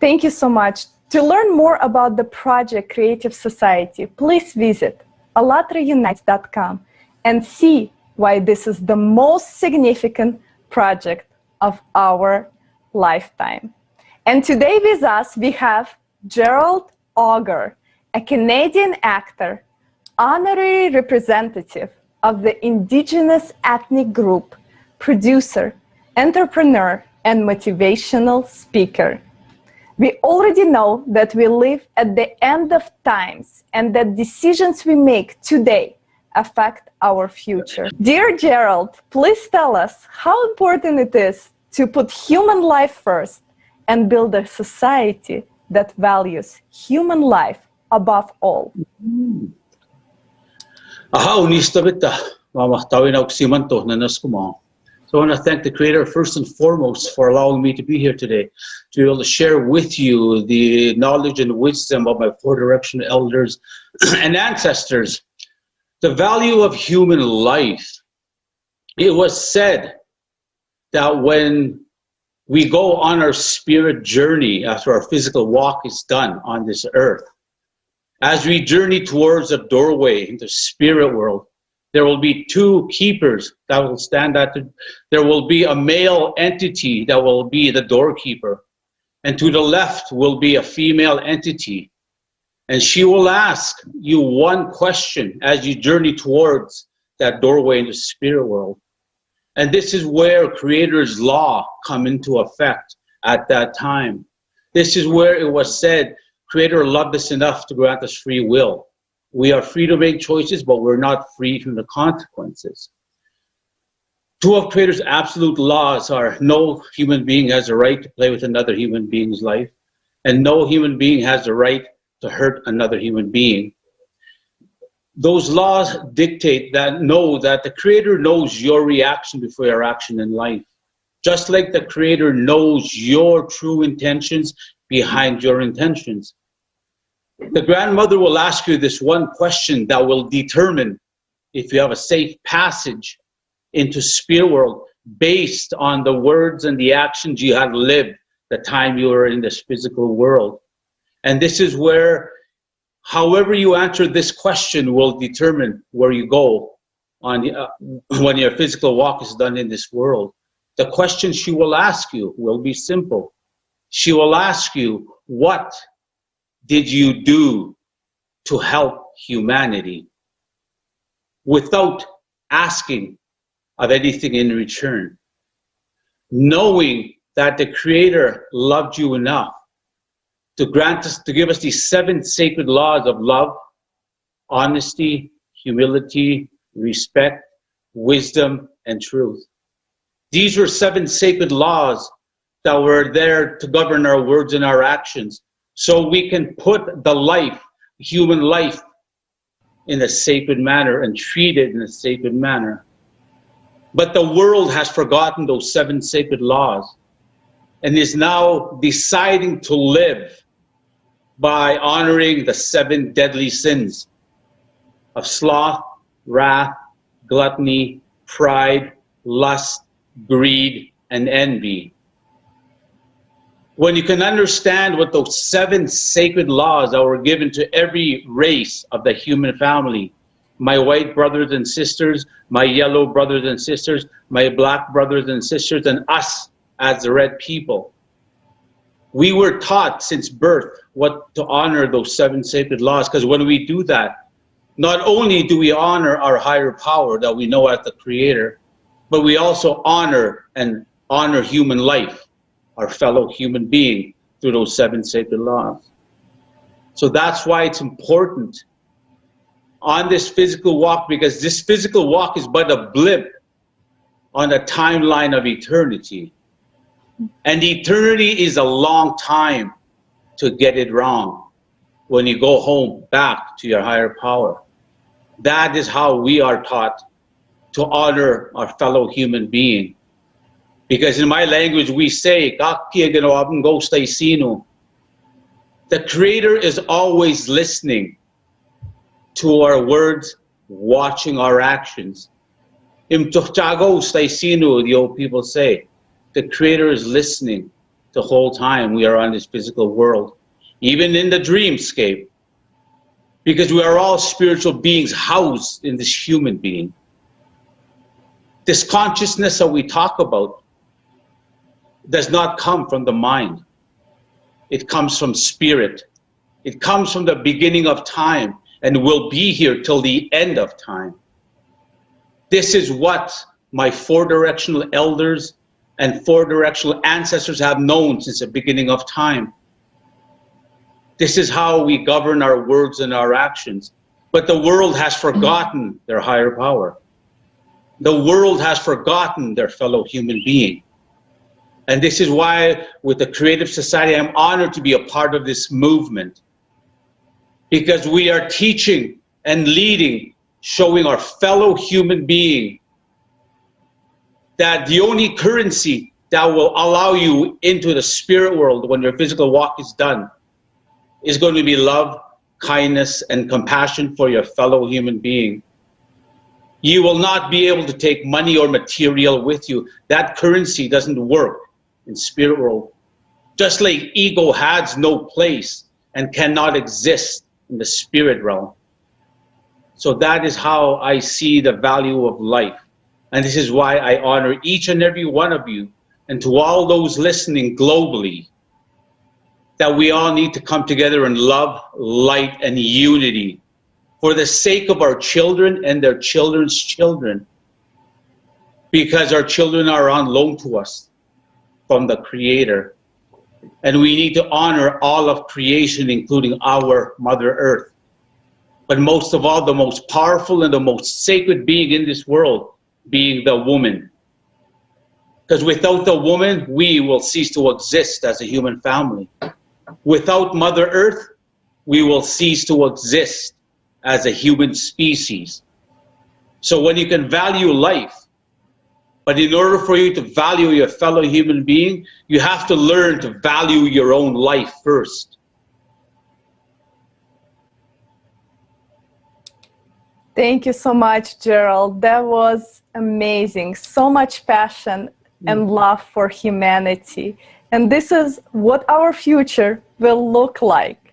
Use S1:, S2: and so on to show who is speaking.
S1: Thank you so much. To learn more about the project Creative Society, please visit allatraunites.com and see why this is the most significant project of our lifetime. And today with us, we have Gerald Auger, a Canadian actor, honorary representative of the Indigenous ethnic group, producer, entrepreneur, and motivational speaker. We already know that we live at the end of times and that decisions we make today affect our future. Dear Gerald, please tell us how important it is to put human life first and build a society that values human life above all.
S2: So I want to thank the Creator first and foremost for allowing me to be here today, to be able to share with you the knowledge and wisdom of my four direction elders and ancestors. The value of human life. It was said that when we go on our spirit journey after our physical walk is done on this earth, as we journey towards a doorway into spirit world, there will be two keepers that will stand at the, there will be a male entity that will be the doorkeeper. And to the left will be a female entity. And she will ask you one question as you journey towards that doorway into spirit world. And this is where Creator's law come into effect at that time. This is where it was said, Creator loved us enough to grant us free will. We are free to make choices, but we're not free from the consequences. Two of Creator's absolute laws are no human being has a right to play with another human being's life, and no human being has the right to hurt another human being. Those laws dictate that the Creator knows your reaction before your action in life. Just like the Creator knows your true intentions behind your intentions. The grandmother will ask you this one question that will determine if you have a safe passage into spirit world based on the words and the actions you have lived the time you were in this physical world. And this is where, however you answer this question will determine where you go on when your physical walk is done in this world. The question she will ask you will be simple. She will ask you, what did you do to help humanity? Without asking of anything in return. Knowing that the Creator loved you enough to grant us, to give us these 7 sacred laws of love, honesty, humility, respect, wisdom, and truth. These were 7 sacred laws that were there to govern our words and our actions, so we can put the life, human life, in a sacred manner and treat it in a sacred manner. But the world has forgotten those 7 sacred laws and is now deciding to live by honoring the 7 deadly sins of sloth, wrath, gluttony, pride, lust, greed, and envy. When you can understand what those 7 sacred laws that were given to every race of the human family, my white brothers and sisters, my yellow brothers and sisters, my black brothers and sisters, and us as the red people. We were taught since birth what to honor those 7 sacred laws, because when we do that, not only do we honor our higher power that we know as the Creator, but we also honor human life, our fellow human being, through those 7 sacred laws. So that's why it's important on this physical walk, because this physical walk is but a blip on the timeline of eternity. And eternity is a long time to get it wrong when you go home back to your higher power. That is how we are taught to honor our fellow human being. Because in my language we say, the Creator is always listening to our words, watching our actions. The old people say, the Creator is listening the whole time we are on this physical world, even in the dreamscape, because we are all spiritual beings housed in this human being. This consciousness that we talk about does not come from the mind. It comes from spirit. It comes from the beginning of time and will be here till the end of time. This is what my four directional elders and four directional ancestors have known since the beginning of time. This is how we govern our words and our actions. But the world has forgotten their higher power. The world has forgotten their fellow human being. And this is why, with the Creative Society, I'm honored to be a part of this movement. Because we are teaching and leading, showing our fellow human being that the only currency that will allow you into the spirit world when your physical walk is done is going to be love, kindness, and compassion for your fellow human being. You will not be able to take money or material with you. That currency doesn't work in spirit world. Just like ego has no place and cannot exist in the spirit realm. So that is how I see the value of life. And this is why I honor each and every one of you, and to all those listening globally, that we all need to come together in love, light, and unity for the sake of our children and their children's children, because our children are on loan to us from the Creator. And we need to honor all of creation, including our Mother Earth. But most of all, the most powerful and the most sacred being in this world, being the woman. Because without the woman, we will cease to exist as a human family. Without Mother Earth, we will cease to exist as a human species. So when you can value life, but in order for you to value your fellow human being, you have to learn to value your own life first.
S1: Thank you so much, Gerald. That was amazing. So much passion and love for humanity. And this is what our future will look like.